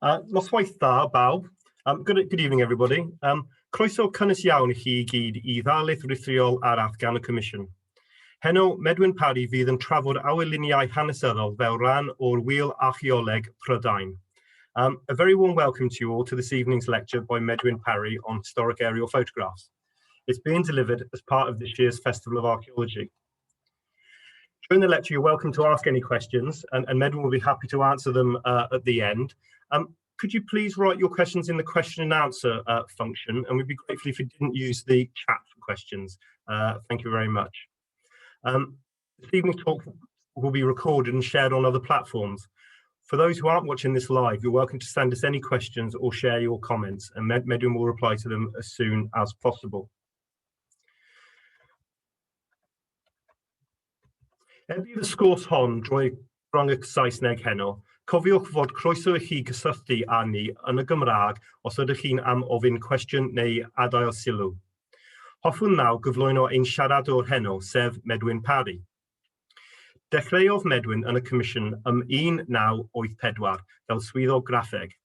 Noswaith dda, bawb. Good evening, everybody. Croeso cynnes iawn I chi I gyd I ddalaeth rithiol arall gan y Comisiwn. Heno, Medwyn Parry fydd yn trafod awyrluniau hanesyddol fel rhan o'r Gŵyl Archaeoleg Prydain. A very warm welcome to you all to this evening's lecture by Medwyn Parry on historic aerial photographs. It's being delivered as part of this year's Festival of Archaeology. During the lecture, you're welcome to ask any questions, and Medwyn will be happy to answer them at the end. Could you please write your questions in the question and answer function, and we'd be grateful if you didn't use the chat for questions. Thank you very much. This evening's talk will be recorded and shared on other platforms. For those who aren't watching this live, you're welcome to send us any questions or share your comments, and Medwyn will reply to them as soon as possible. Bydd y sgwrs hon drwy rhwng y Saesneg heno, cofiwch fod croeso I chi gysylltu â ni yn y Gymraeg os ydych chi'n am ofyn cwestiwn neu adael sylw. Hoffwn nawr gyflwyno ein siaradwr heno, sef Medwyn Parry. Dechreuodd Medwyn yn y Comisiwn 1984 fel swyddog graffeg.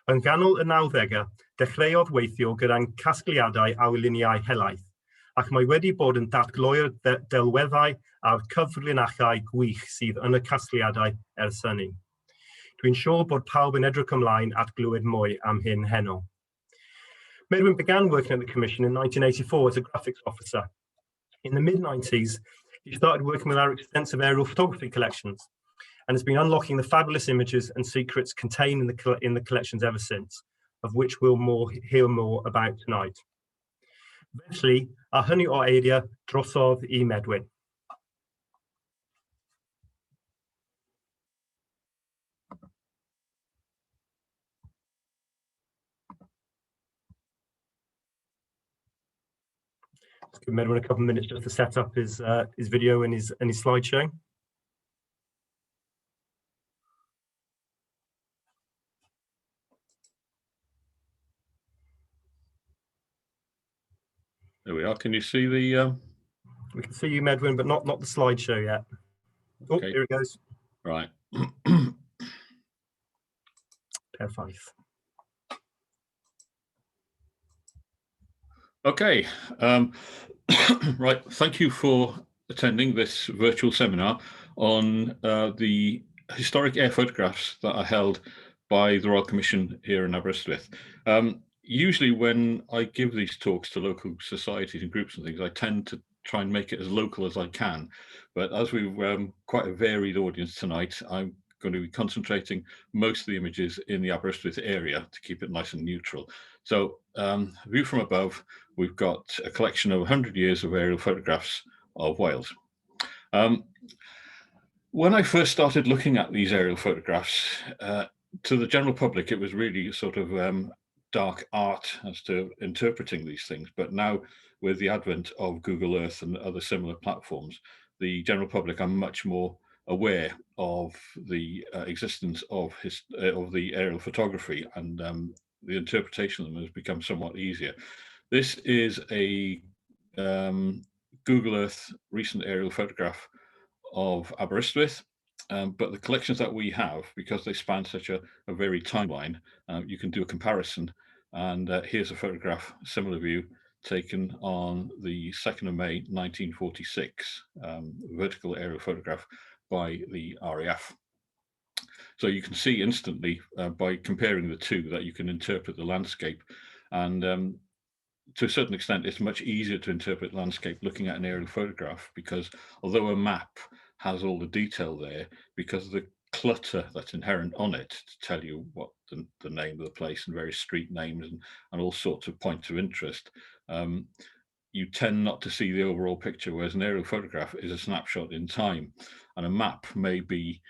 Yn ganol y 90au, dechreuodd weithio gyda'n casgliadau awyrluniau helaeth, ac mae wedi bod yn datgloi'r delweddau a'r cyfrinachau gwych sydd yn y casgliadau ers hynny. Dwi'n siŵr bod pawb yn edrych ymlaen at glywed mwy am hyn heno. Medwyn began working at the Commission in 1984 as a graphics officer. In the mid-90s, he started working with our extensive aerial photography collections and has been unlocking the fabulous images and secrets contained in the collections ever since, of which we'll hear more about tonight. Felly, a hynny o eiriau drosodd I Medwyn. Let's give Medwyn a couple of minutes just to set up his video and his slideshow. There we are. Can you see the? We can see you, Medwyn, but not the slideshow yet. Oh, okay. Here it goes. Right. Perfect. Okay. Right. Thank you for attending this virtual seminar on the historic air photographs that are held by the Royal Commission here in Aberystwyth. Usually when I give these talks to local societies and groups and things, I tend to try and make it as local as I can. But as we've quite a varied audience tonight, I'm going to be concentrating most of the images in the Aberystwyth area to keep it nice and neutral. So view from above, we've got a collection of 100 years of aerial photographs of Wales. When I first started looking at these aerial photographs, to the general public, it was really sort of dark art as to interpreting these things. But now with the advent of Google Earth and other similar platforms, the general public are much more aware of the existence of the aerial photography, and the interpretation of them has become somewhat easier. This is a Google Earth recent aerial photograph of Aberystwyth. But the collections that we have, because they span such a varied timeline, you can do a comparison. And here's a photograph, similar view, taken on the 2nd of May, 1946, vertical aerial photograph by the RAF. So you can see instantly by comparing the two that you can interpret the landscape. And to a certain extent, it's much easier to interpret landscape looking at an aerial photograph, because although a map has all the detail there, because of the clutter that's inherent on it to tell you what the name of the place and various street names and all sorts of points of interest, you tend not to see the overall picture, whereas an aerial photograph is a snapshot in time, and a map may be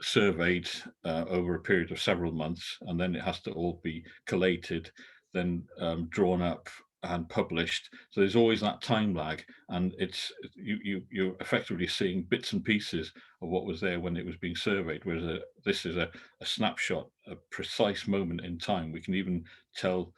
surveyed over a period of several months, and then it has to all be collated, then drawn up and published. So there's always that time lag, and you're effectively seeing bits and pieces of what was there when it was being surveyed, whereas this is a snapshot, a precise moment in time. We can even tell,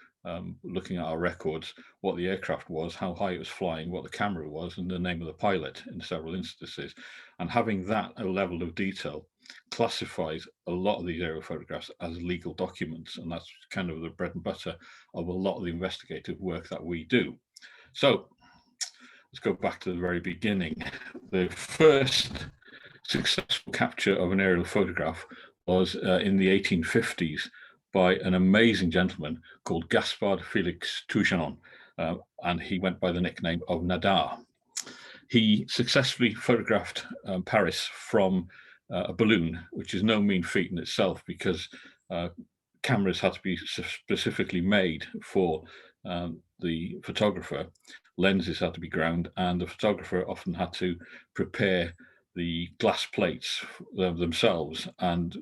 looking at our records, what the aircraft was, how high it was flying, what the camera was, and the name of the pilot in several instances. And having that a level of detail classifies a lot of these aerial photographs as legal documents, and that's kind of the bread and butter of a lot of the investigative work that we do. So let's go back to the very beginning. The first successful capture of an aerial photograph was in the 1850s by an amazing gentleman called Gaspard Félix Tougeon, and he went by the nickname of Nadar. He successfully photographed Paris from a balloon, which is no mean feat in itself, because cameras had to be specifically made for the photographer. Lenses had to be ground, and the photographer often had to prepare the glass plates themselves. And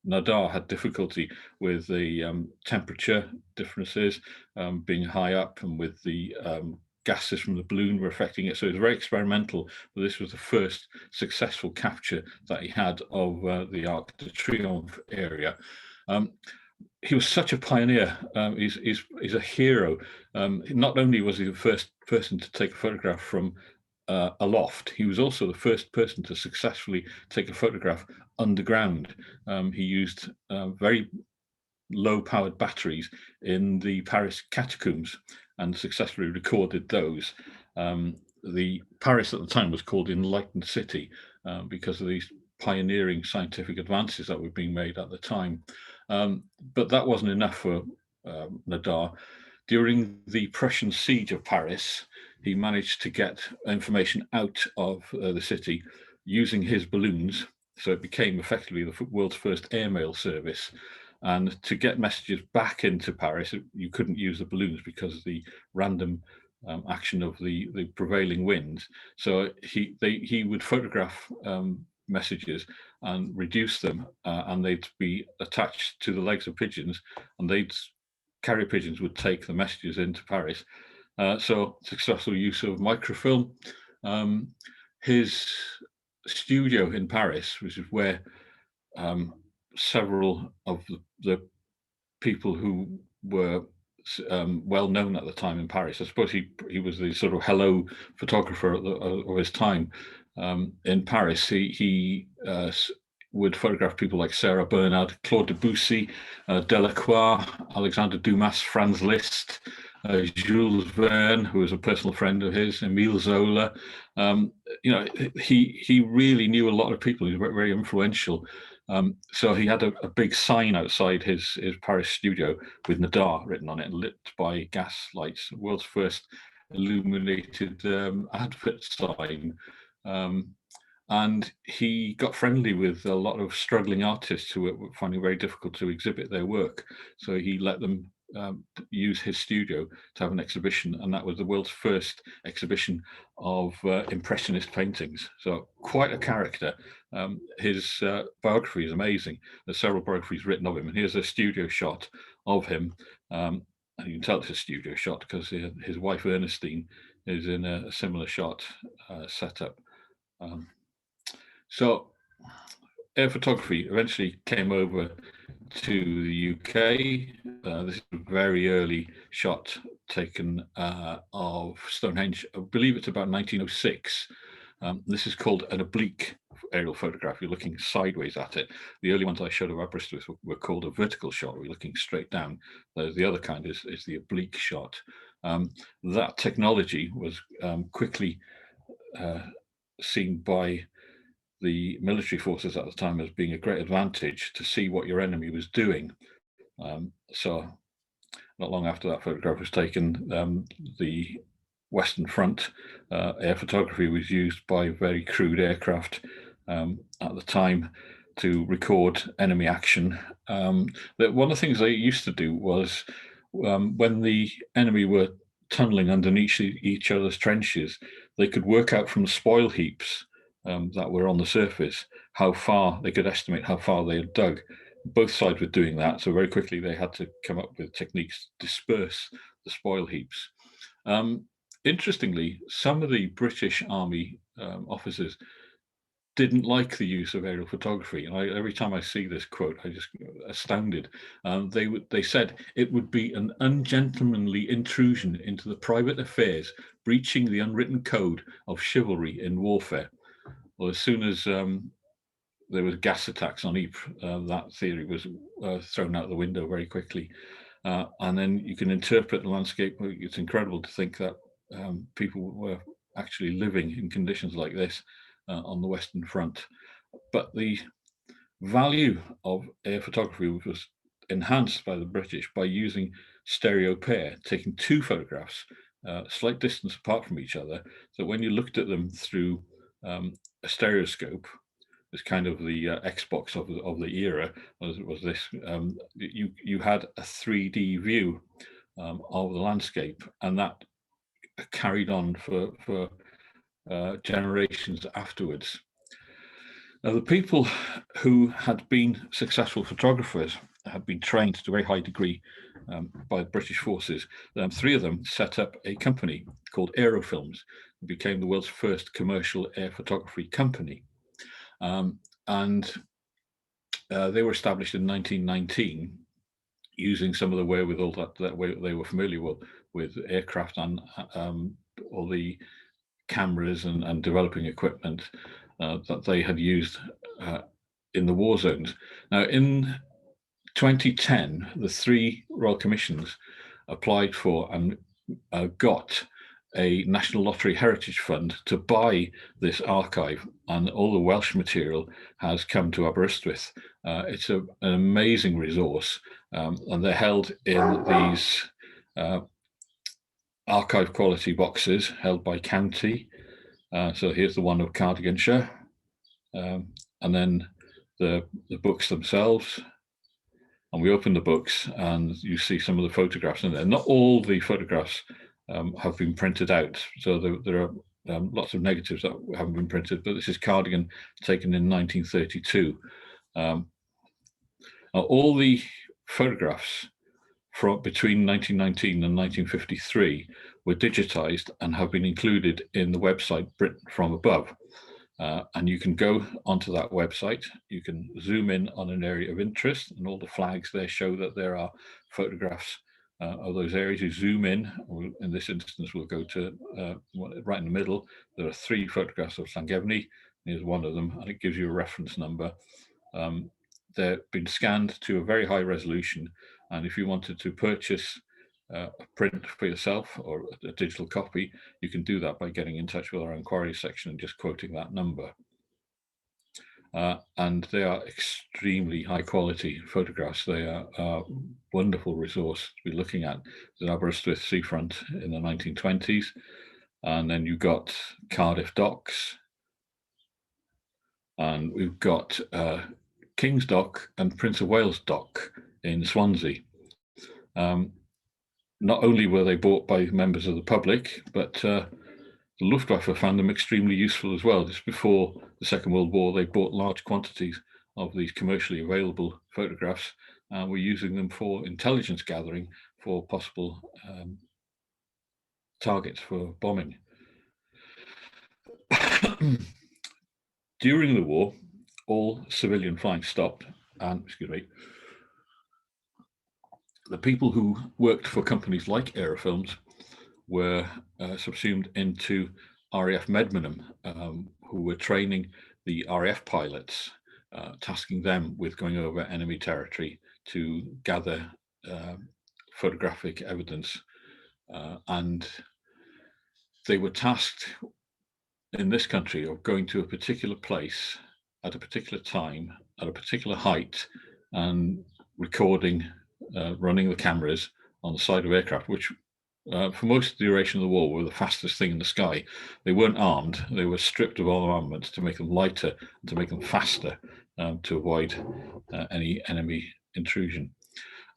Nadar had difficulty with the temperature differences being high up, and with the gases from the balloon were affecting it. So it was very experimental, but this was the first successful capture that he had of the Arc de Triomphe area. He was such a pioneer. He's a hero. Not only was he the first person to take a photograph from aloft, he was also the first person to successfully take a photograph underground. He used very low-powered batteries in the Paris catacombs and successfully recorded those. The Paris at the time was called Enlightened City because of these pioneering scientific advances that were being made at the time. But that wasn't enough for Nadar. During the Prussian siege of Paris, he managed to get information out of the city using his balloons. So it became effectively the world's first airmail service. And to get messages back into Paris, you couldn't use the balloons because of the random action of the prevailing winds. So he would photograph messages and reduce them, and they'd be attached to the legs of pigeons, and carrier pigeons would take the messages into Paris. So successful use of microfilm. His studio in Paris, which is where several of the people who were well known at the time in Paris, I suppose he was the sort of hello photographer of his time in Paris. He would photograph people like Sarah Bernard, Claude Debussy, Delacroix, Alexander Dumas, Franz Liszt, Jules Verne, who was a personal friend of his, Emile Zola. He really knew a lot of people. He was very influential. So he had a big sign outside his Paris studio with Nadar written on it, lit by gas lights, the world's first illuminated advert sign. And he got friendly with a lot of struggling artists who were finding it very difficult to exhibit their work. So he let them use his studio to have an exhibition, and that was the world's first exhibition of Impressionist paintings. So quite a character. His biography is amazing. There's several biographies written of him, and here's a studio shot of him. And you can tell it's a studio shot because his wife Ernestine is in a similar shot setup. So air photography eventually came over to the UK. This is a very early shot taken of Stonehenge. I believe it's about 1906. This is called an oblique aerial photograph. You're looking sideways at it. The early ones I showed of Aberystwyth were called a vertical shot. We're looking straight down. The other kind is the oblique shot. That technology was quickly seen by the military forces at the time as being a great advantage to see what your enemy was doing. So not long after that photograph was taken, the Western Front air photography was used by very crude aircraft at the time to record enemy action. One of the things they used to do was when the enemy were tunneling underneath each other's trenches, they could work out from the spoil heaps that were on the surface how far they could estimate how far they had dug. Both sides were doing that, so very quickly they had to come up with techniques to disperse the spoil heaps. Interestingly, some of the British Army officers didn't like the use of aerial photography, and every time I see this quote, I just astounded. They said it would be an ungentlemanly intrusion into the private affairs, breaching the unwritten code of chivalry in warfare. Well, as soon as there was gas attacks on Ypres. That theory was thrown out the window very quickly. And then you can interpret the landscape. It's incredible to think that people were actually living in conditions like this on the Western Front. But the value of air photography was enhanced by the British by using stereo pair, taking two photographs a slight distance apart from each other, so when you looked at them through a stereoscope, it's kind of the Xbox of the era, was this, you had a 3D view of the landscape, and that carried on for generations afterwards. Now, the people who had been successful photographers had been trained to a very high degree by the British forces. Three of them set up a company called Aerofilms. It became the world's first commercial air photography company. And they were established in 1919 using some of the wherewithal that they were familiar with aircraft and all the cameras and developing equipment that they had used in the war zones. Now, in 2010, the three Royal Commissions applied for and got a National Lottery Heritage Fund to buy this archive, and all the Welsh material has come to Aberystwyth. It's an amazing resource, and they're held in these archive quality boxes held by county. So here's the one of Cardiganshire, and then the books themselves. And we open the books and you see some of the photographs in there. Not all the photographs have been printed out. So there are lots of negatives that haven't been printed, but this is Cardigan taken in 1932. All the photographs from between 1919 and 1953 were digitized and have been included in the website Britain from Above. And you can go onto that website, you can zoom in on an area of interest, and all the flags there show that there are photographs of those areas. You zoom in this instance, we'll go to right in the middle. There are three photographs of Llangefni. Here's one of them, and it gives you a reference number. They've been scanned to a very high resolution, and if you wanted to purchase a print for yourself or a digital copy, you can do that by getting in touch with our inquiry section and just quoting that number. And they are extremely high quality photographs. They are a wonderful resource to be looking at. The Aberystwyth seafront in the 1920s, and then you've got Cardiff Docks, and we've got King's Dock and Prince of Wales Dock in Swansea. Not only were they bought by members of the public, but the Luftwaffe found them extremely useful as well. Just before the Second World War, they bought large quantities of these commercially available photographs and were using them for intelligence gathering for possible targets for bombing. During the war, all civilian flying stopped, and the people who worked for companies like Aerofilms were subsumed into RAF Medmenham, who were training the RAF pilots, tasking them with going over enemy territory to gather photographic evidence. And they were tasked in this country of going to a particular place at a particular time, at a particular height, and recording, running the cameras on the side of aircraft, which for most of the duration of the war were the fastest thing in the sky. They weren't armed, they were stripped of all armament to make them lighter and to make them faster, to avoid any enemy intrusion.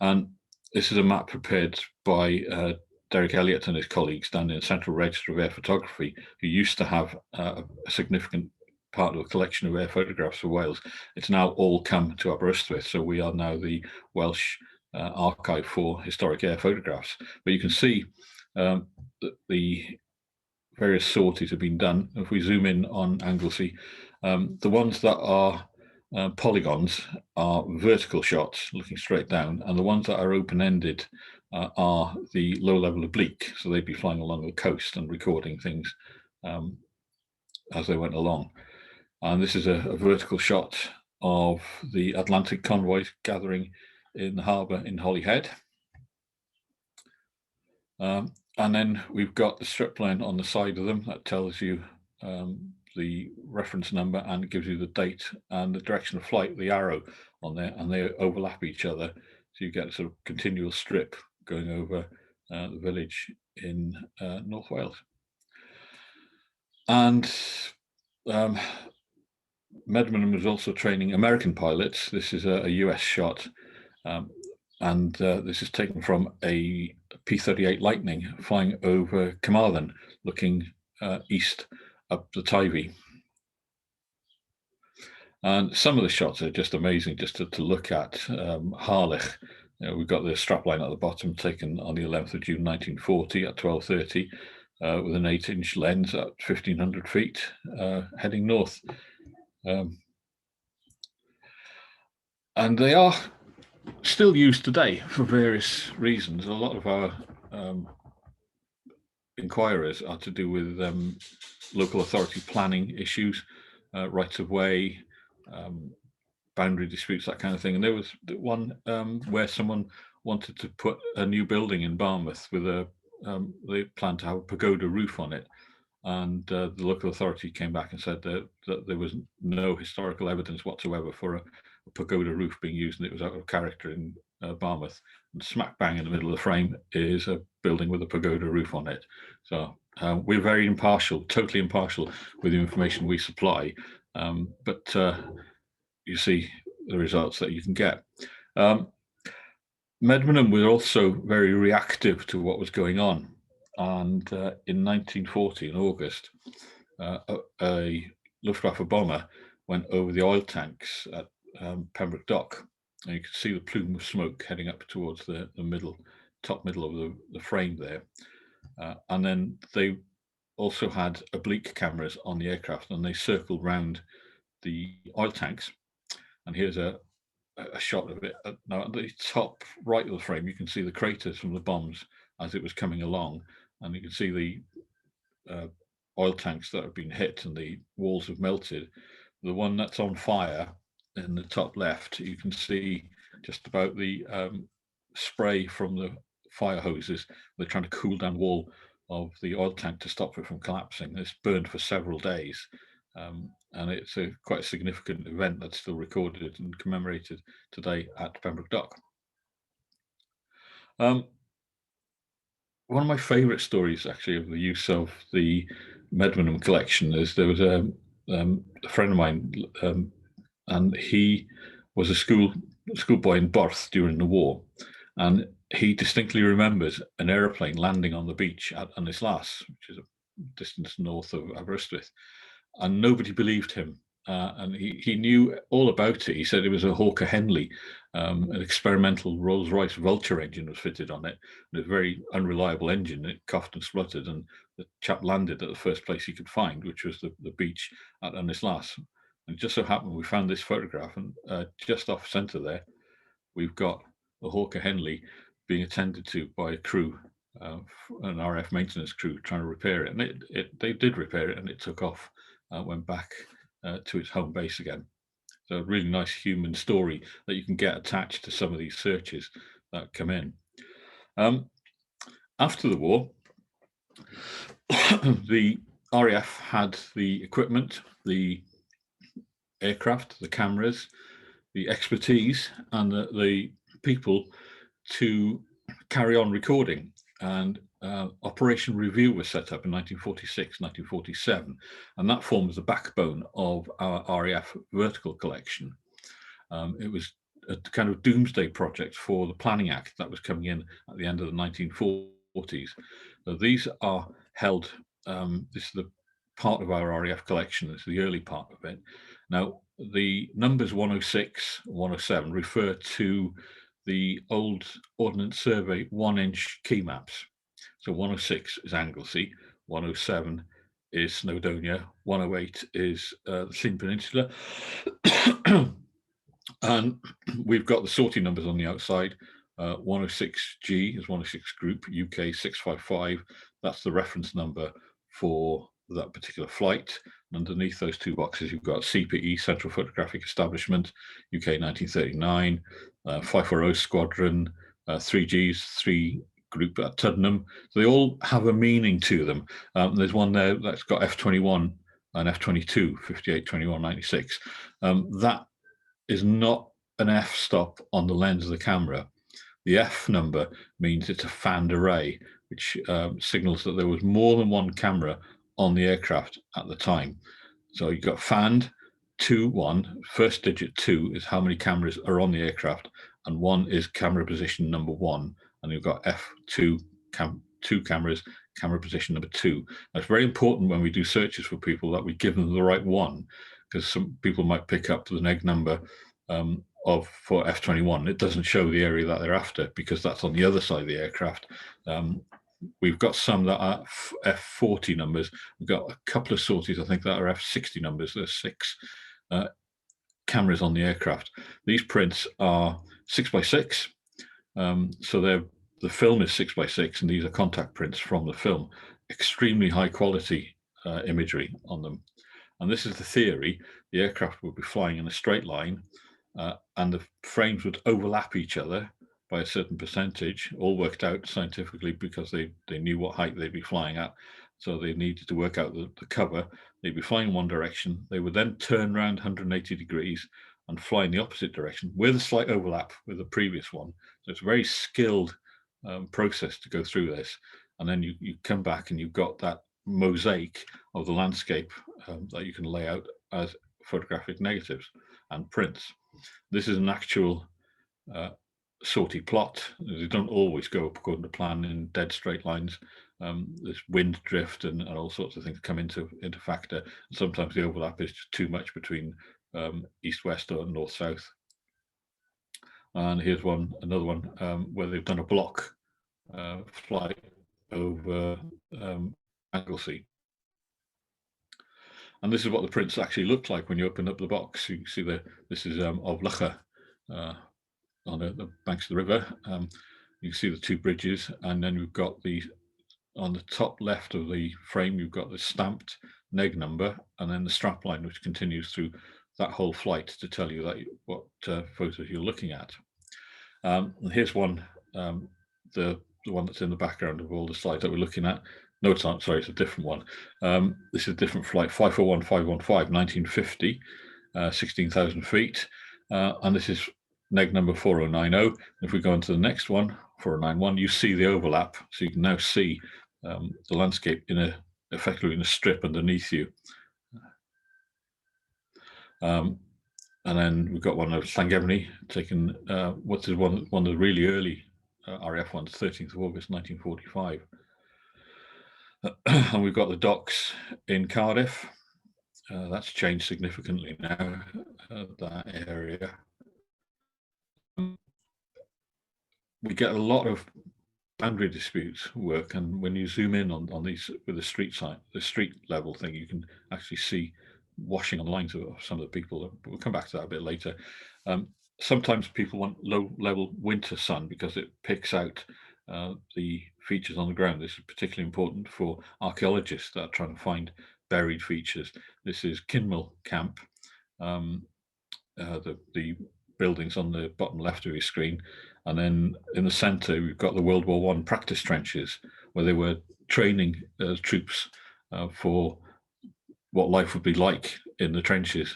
And this is a map prepared by Derek Elliott and his colleagues down in the Central Register of Air Photography, who used to have a significant part of a collection of air photographs for Wales. It's now all come to Aberystwyth, so we are now the Welsh archive for historic air photographs. But you can see that the various sorties have been done. If we zoom in on Anglesey, the ones that are polygons are vertical shots looking straight down, and the ones that are open-ended are the low-level oblique, so they'd be flying along the coast and recording things as they went along. And this is a vertical shot of the Atlantic convoys gathering in the harbour in Holyhead. And then we've got the strip line on the side of them that tells you the reference number and gives you the date and the direction of flight, the arrow on there, and they overlap each other. So you get a sort of continual strip going over the village in North Wales. And Medwyn was also training American pilots. This is a US shot, and this is taken from a P-38 Lightning flying over Carmarthen, looking east up the Teifi. And some of the shots are just amazing just to look at. Harlech, we've got the strapline at the bottom, taken on the 11th of June 1940 at 12:30 with an 8-inch lens at 1,500 feet, heading north. And they are still used today for various reasons. A lot of our inquirers are to do with local authority planning issues, rights of way, boundary disputes, that kind of thing. And there was one where someone wanted to put a new building in Barmouth with they planned to have a pagoda roof on it. And the local authority came back and said that there was no historical evidence whatsoever for a pagoda roof being used, and it was out of character in Barmouth. And smack bang in the middle of the frame is a building with a pagoda roof on it. So we're very impartial, totally impartial with the information we supply. But you see the results that you can get. Medwyn were also very reactive to what was going on. And in 1940, in August, a Luftwaffe bomber went over the oil tanks at Pembroke Dock. And you could see the plume of smoke heading up towards the top middle of the frame there. And then they also had oblique cameras on the aircraft, and they circled round the oil tanks. And here's a shot of it. Now, at the top right of the frame, you can see the craters from the bombs as it was coming along. And you can see the oil tanks that have been hit and the walls have melted. The one that's on fire in the top left, you can see just about the spray from the fire hoses. They're trying to cool down the wall of the oil tank to stop it from collapsing. It's burned for several days. And it's quite a significant event that's still recorded and commemorated today at Pembroke Dock. One of my favourite stories, actually, of the use of the Medwyn collection is there was a friend of mine, and he was a schoolboy in Borth during the war, and he distinctly remembers an aeroplane landing on the beach at Ynys, which is a distance north of Aberystwyth, and nobody believed him. And he knew all about it. He said it was a Hawker Henley, an experimental Rolls-Royce Vulture engine was fitted on it. And a very unreliable engine. It coughed and spluttered, and the chap landed at the first place he could find, which was the beach at Ynys. And it just so happened we found this photograph, and just off centre there, we've got the Hawker Henley being attended to by a crew, an RF maintenance crew, trying to repair it. And they did repair it, and it took off, went back to its home base again. So a really nice human story that you can get attached to some of these searches that come in. After the war, the RAF had the equipment, the aircraft, the cameras, the expertise, and the people to carry on recording. And Operation Review was set up in 1946, 1947, and that forms the backbone of our RAF vertical collection. It was a kind of doomsday project for the Planning Act that was coming in at the end of the 1940s. So these are held, this is the part of our RAF collection, it's the early part of it. Now, the numbers 106, 107 refer to the old Ordnance Survey 1-inch key maps. So 106 is Anglesey, 107 is Snowdonia, 108 is the Llyn Peninsula. And we've got the sorting numbers on the outside. 106G is 106 Group, UK 655. That's the reference number for that particular flight. And underneath those two boxes, you've got CPE, Central Photographic Establishment, UK 1939, 540 Squadron, 3Gs, 3 Group at Tuddenham. So they all have a meaning to them. There's one there that's got F21 and F22, 58, 21, 96. That is not an F stop on the lens of the camera. The F number means it's a fanned array, which signals that there was more than one camera on the aircraft at the time. So you've got fanned, 2, 1. First digit 2 is how many cameras are on the aircraft, and 1 is camera position number 1. And you've got F2, 2 cameras, camera position number 2. That's very important when we do searches for people that we give them the right one, because some people might pick up the neg number for F21. It doesn't show the area that they're after because that's on the other side of the aircraft. We've got some that are F40 numbers. We've got a couple of sorties, I think, that are F60 numbers. There's 6 cameras on the aircraft. These prints are 6x6. So the film is 6x6, and these are contact prints from the film. Extremely high quality imagery on them. And this is the theory. The aircraft would be flying in a straight line, and the frames would overlap each other by a certain percentage, all worked out scientifically because they knew what height they'd be flying at. So they needed to work out the cover. They'd be flying in one direction. They would then turn around 180 degrees and fly in the opposite direction with a slight overlap with the previous one. So it's a very skilled process to go through this. And then you come back and you've got that mosaic of the landscape that you can lay out as photographic negatives and prints. This is an actual sortie plot. They don't always go according to plan in dead straight lines. There's wind drift and all sorts of things come into factor. And sometimes the overlap is just too much between east-west or north-south. And here's another one where they've done a block flight over Anglesey. And this is what the prints actually look like when you open up the box. You can see this is Olygfa on the banks of the river. You can see the 2 bridges, and then you've got on the top left of the frame, you've got the stamped neg number, and then the strap line, which continues through that whole flight to tell you what photos you're looking at. And here's one, the one that's in the background of all the slides that we're looking at. No, it's not, sorry, it's a different one. This is a different flight, 541515, 1950, 16,000 feet. And this is neg number 4090. If we go into the next one, 4091, you see the overlap. So you can now see the landscape effectively in a strip underneath you. And then we've got one of Llangefni taken, what is one of the really early RAF ones, 13th of August, 1945. And we've got the docks in Cardiff. That's changed significantly now, that area. We get a lot of boundary disputes work, and when you zoom in on these with the street level thing, you can actually see washing on lines of some of the people. We'll come back to that a bit later. Sometimes people want low level winter sun because it picks out the features on the ground. This is particularly important for archaeologists that are trying to find buried features. This is Kinwell Camp, the buildings on the bottom left of your screen. And then in the center, we've got the World War I practice trenches, where they were training troops for what life would be like in the trenches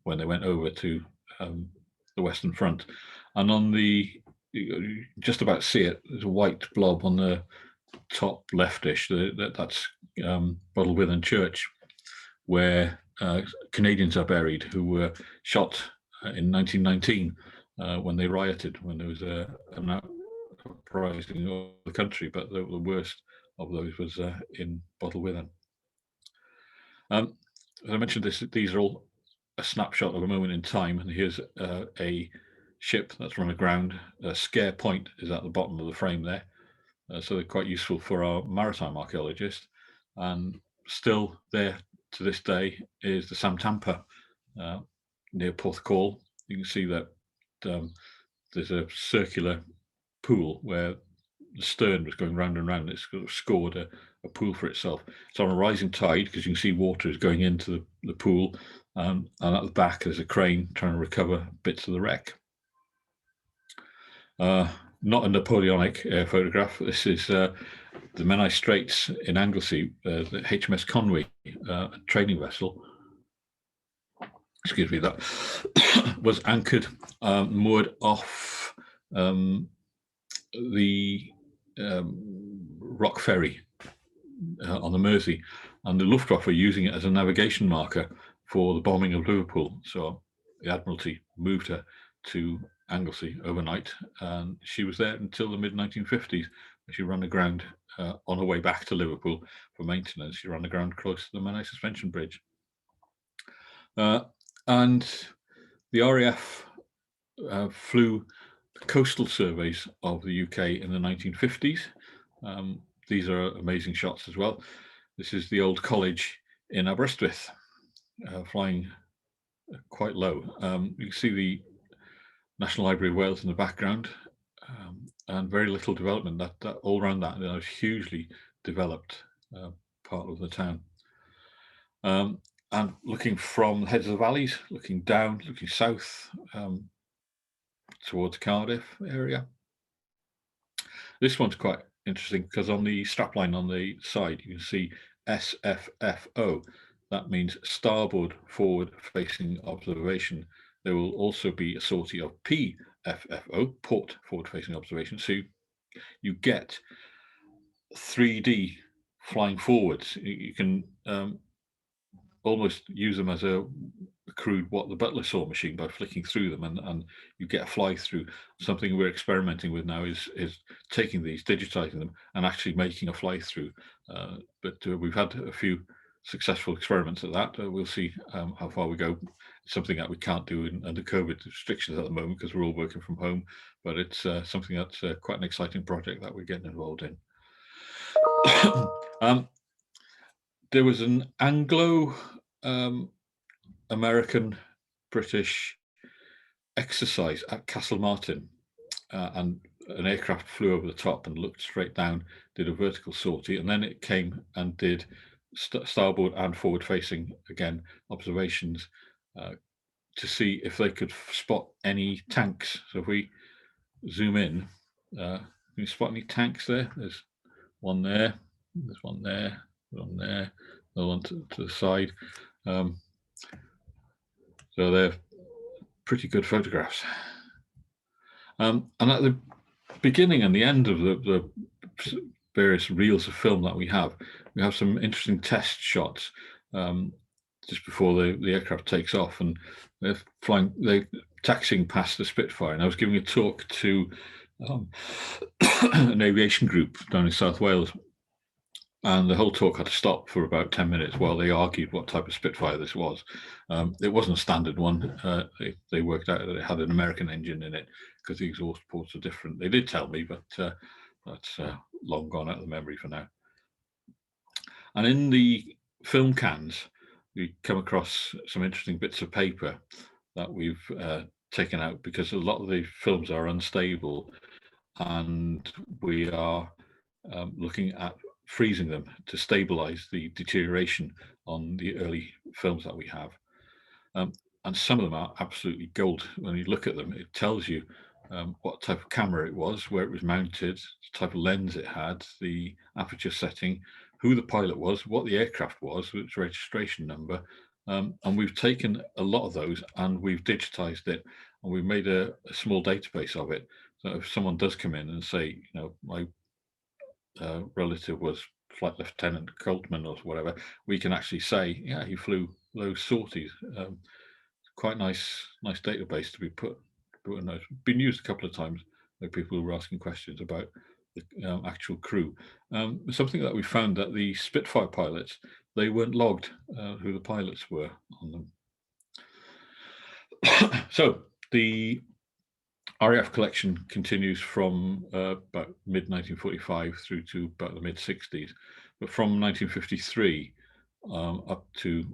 when they went over to the Western Front. And on you just about see it, there's a white blob on the top leftish, that's Bodelwyddan Church, where Canadians are buried who were shot in 1919 when they rioted, when there was an uprising of the country, but the worst of those was in Bodelwyddan. As I mentioned, these are all a snapshot of a moment in time, and here's a ship that's run aground. A scare point is at the bottom of the frame there, so they're quite useful for our maritime archaeologists. And still there to this day is the Sam Tampa near Porthcawl. You can see that there's a circular pool where the stern was going round and round. It's sort of scored a a pool for itself. It's on a rising tide because you can see water is going into the pool, and at the back there's a crane trying to recover bits of the wreck. Not a Napoleonic photograph. This is the Menai Straits in Anglesey, the HMS Conway, a trading vessel. Excuse me, that was anchored, moored off the Rock Ferry on the Mersey, and the Luftwaffe using it as a navigation marker for the bombing of Liverpool. So the Admiralty moved her to Anglesey overnight, and she was there until the mid-1950s. She ran aground on her way back to Liverpool for maintenance. She ran aground close to the Menai Suspension Bridge. And the RAF flew coastal surveys of the UK in the 1950s. These are amazing shots as well. This is the old college in Aberystwyth, flying quite low. You can see the National Library of Wales in the background, and very little development. That all around that, was hugely developed part of the town. And looking from the heads of the valleys, looking down, looking south towards Cardiff area. This one's quite interesting because on the strapline on the side, you can see SFFO. That means starboard forward facing observation. There will also be a sortie of PFFO, port forward facing observation. So you get 3D flying forwards. You can almost use them as a crude what the Butler saw machine by flicking through them, and you get a fly through. Something we're experimenting with now is taking these, digitizing them, and actually making a fly through. But we've had a few successful experiments at that. We'll see how far we go. It's something that we can't do under COVID restrictions at the moment because we're all working from home, but it's something that's quite an exciting project that we're getting involved in. There was an Anglo-American British exercise at Castle Martin, and an aircraft flew over the top and looked straight down, did a vertical sortie, and then it came and did starboard and forward facing, again, observations to see if they could spot any tanks. So if we zoom in, can you spot any tanks there? There's one there, there's one there, one there, another one to the side. So they're pretty good photographs. And at the beginning and the end of the various reels of film that we have some interesting test shots just before the aircraft takes off, and they're taxiing past the Spitfire. And I was giving a talk to an aviation group down in South Wales, and the whole talk had to stop for about 10 minutes while they argued what type of Spitfire this was. It wasn't a standard one. They worked out that it had an American engine in it because the exhaust ports are different. They did tell me, but that's long gone out of the memory for now. And in the film cans, we come across some interesting bits of paper that we've taken out because a lot of the films are unstable, and we are looking at freezing them to stabilize the deterioration on the early films that we have. And some of them are absolutely gold. When you look at them, it tells you what type of camera it was, where it was mounted, the type of lens it had, the aperture setting, who the pilot was, what the aircraft was, its registration number. And we've taken a lot of those and we've digitized it, and we've made a small database of it. So if someone does come in and say, my relative was Flight Lieutenant Coltman or whatever, we can actually say, yeah, he flew those sorties. Quite nice database to be put in those. Been used a couple of times by people who were asking questions about the actual crew. Something that we found that the Spitfire pilots, they weren't logged who the pilots were on them. So the RAF collection continues from about mid-1945 through to about the mid-60s, but from 1953 up to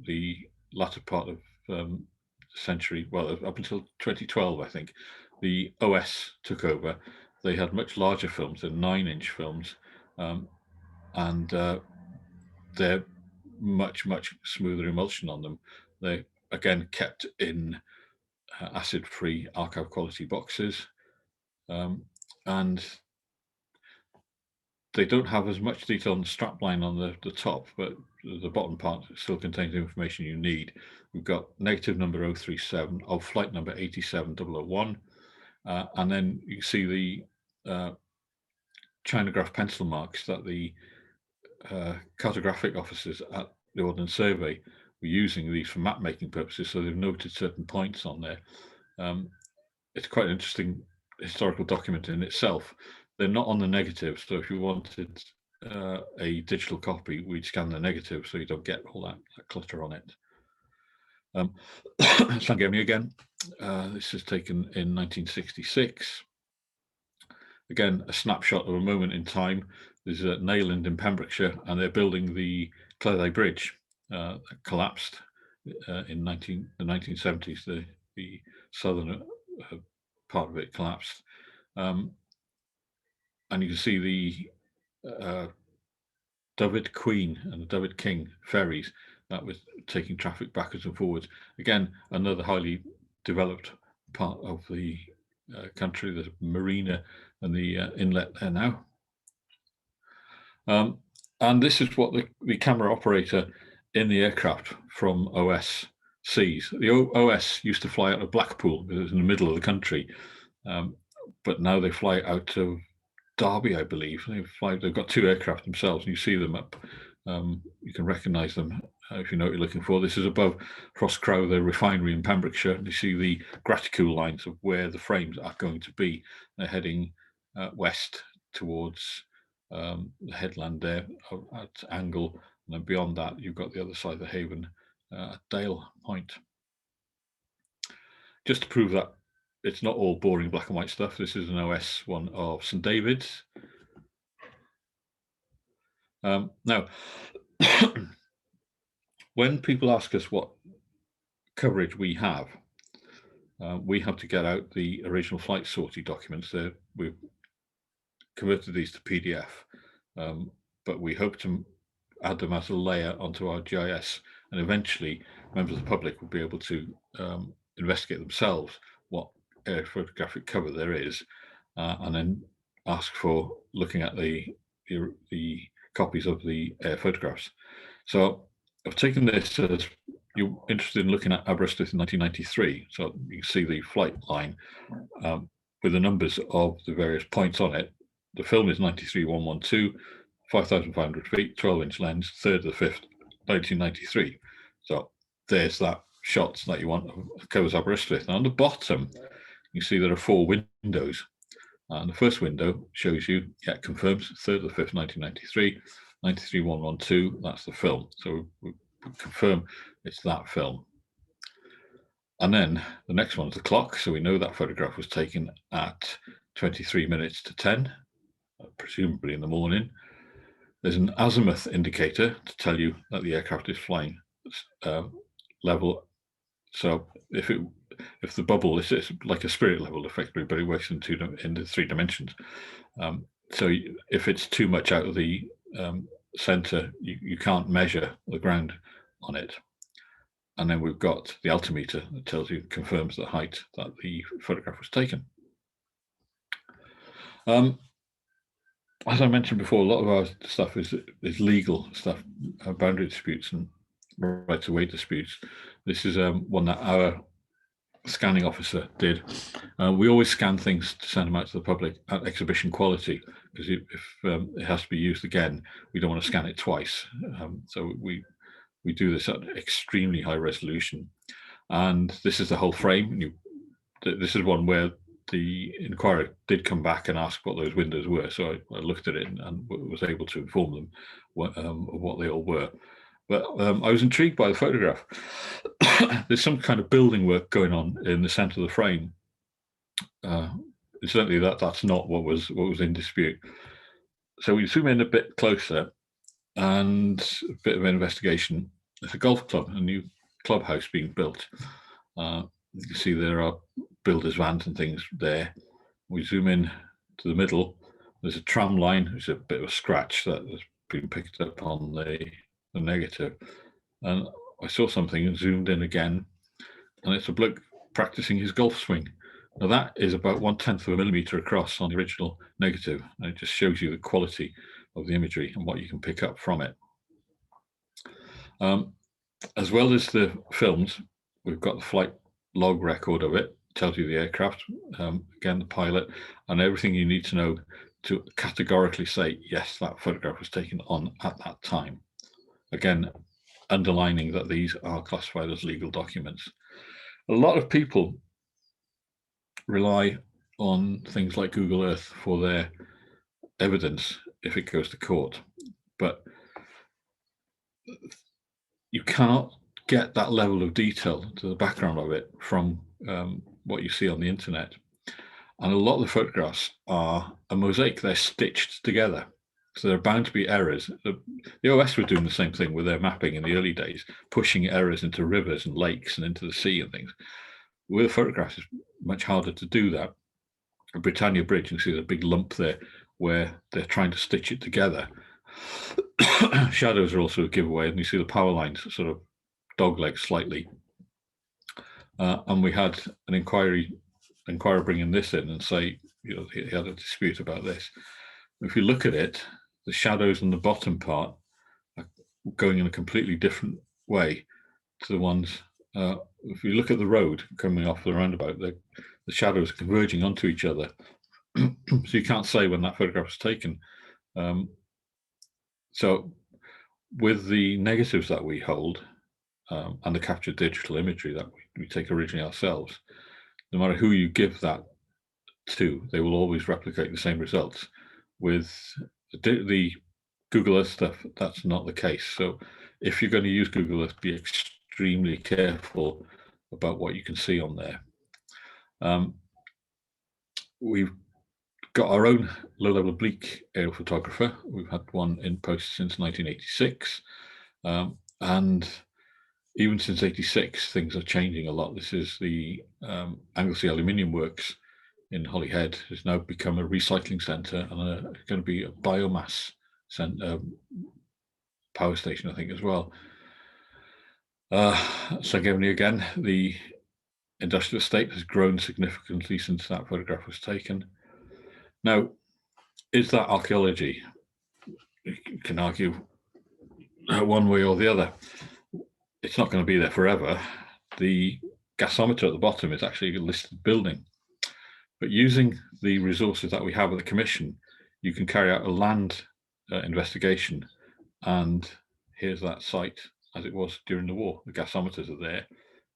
the latter part of the century, well, up until 2012, I think, the OS took over. They had much larger films, they're 9-inch films, and they're much smoother emulsion on them. They're again kept in acid-free archive quality boxes, and they don't have as much detail on the strapline on the top, but the bottom part still contains the information you need. We've got negative number 037 of flight number 87001, and then you see the Chinograph pencil marks that the cartographic officers at the Ordnance Survey were using these for map making purposes, so they've noted certain points on there. It's quite an interesting historical document in itself. They're not on the negative, so if you wanted a digital copy, we'd scan the negative so you don't get all that clutter on it. Llangefni again. This is taken in 1966. Again, a snapshot of a moment in time. There's a Neyland in Pembrokeshire, and they're building the Cleddau Bridge that collapsed in the 1970s. The southern part of it collapsed. And you can see the Dyfed Queen and the Dyfed King ferries that was taking traffic backwards and forwards. Again, another highly developed part of the country, the marina and the inlet there now. And this is what the camera operator in the aircraft from OS sees. The OS used to fly out of Blackpool because it was in the middle of the country, but now they fly out of Derby, I believe. They've got two aircraft themselves, and you see them up. You can recognise them if you know what you're looking for. This is above Crosscrow, the refinery in Pembrokeshire. And you see the graticule lines of where the frames are going to be. They're heading west towards the headland there at Angle, and then beyond that, you've got the other side of the haven at Dale Point. Just to prove that it's not all boring black and white stuff. This is an OS one of St David's. Now, when people ask us what coverage we have to get out the original flight sortie documents. We've converted these to PDF, but we hope to add them as a layer onto our GIS, and eventually members of the public will be able to investigate themselves what air photographic cover there is, and then ask for looking at the copies of the air photographs. So I've taken this as you're interested in looking at Aberystwyth in 1993. So you can see the flight line with the numbers of the various points on it. The film is 93-112, 5,500 feet, 12-inch lens, 3rd of the 5th, 1993. So there's that shot that you want of covers Aberystwyth. And on the bottom, you see there are 4 windows. And the first window shows you, confirms 3rd of the 5th, 1993, 93-112, that's the film. So we confirm it's that film. And then the next one is the clock. So we know that photograph was taken at 23 minutes to 10, presumably in the morning. There's an azimuth indicator to tell you that the aircraft is flying level. So if the bubble is like a spirit level effectively, but it works in 3 dimensions. So if it's too much out of the center, you can't measure the ground on it. And then we've got the altimeter that tells you, confirms the height that the photograph was taken. As I mentioned before, a lot of our stuff is legal stuff, boundary disputes and rights of way disputes. This is one that our scanning officer did. We always scan things to send them out to the public at exhibition quality, because if it has to be used again, we don't want to scan it twice. So we do this at extremely high resolution. And this is the whole frame. This is one where the inquirer did come back and ask what those windows were. So I looked at it and was able to inform them of what they all were. But I was intrigued by the photograph. There's some kind of building work going on in the center of the frame. Certainly that's not what was in dispute. So we zoom in a bit closer, and a bit of an investigation. There's a golf club, a new clubhouse being built. You can see there are builders' vans and things there. We zoom in to the middle. There's a tram line. There's a bit of a scratch that has been picked up on the negative. And I saw something and zoomed in again, and it's a bloke practicing his golf swing. Now that is about 1/10 of a millimetre across on the original negative, and it just shows you the quality of the imagery and what you can pick up from it. As well as the films, we've got the flight log record of it, tells you the aircraft, again the pilot, and everything you need to know to categorically say, yes, that photograph was taken on at that time. Again, underlining that these are classified as legal documents. A lot of people rely on things like Google Earth for their evidence if it goes to court, but you cannot get that level of detail to the background of it from what you see on the internet. And a lot of the photographs are a mosaic. They're stitched together. So there are bound to be errors. The OS were doing the same thing with their mapping in the early days, pushing errors into rivers and lakes and into the sea and things. With a photograph, it's much harder to do that. At Britannia Bridge, you can see there's a big lump there where they're trying to stitch it together. Shadows are also a giveaway, and you see the power lines sort of dogleg slightly. And we had an inquirer bringing this in and say, you know, he had a dispute about this. If you look at it, the shadows on the bottom part are going in a completely different way to the ones. If you look at the road coming off the roundabout, the shadows are converging onto each other. So you can't say when that photograph was taken. So with the negatives that we hold and the captured digital imagery that we take originally ourselves, no matter who you give that to, they will always replicate the same results. With the Google Earth stuff, that's not the case. So if you're going to use Google Earth, be extremely careful about what you can see on there. We've got our own low-level oblique aerial photographer. We've had one in post since 1986. And even since 86, things are changing a lot. This is the Anglesey Aluminium Works in Holyhead has now become a recycling centre and going to be a biomass power station, I think, as well. Llangefni again, the industrial estate has grown significantly since that photograph was taken. Now, is that archaeology? You can argue one way or the other. It's not going to be there forever. The gasometer at the bottom is actually a listed building. But using the resources that we have at the Commission, you can carry out a land investigation. And here's that site as it was during the war. The gasometers are there,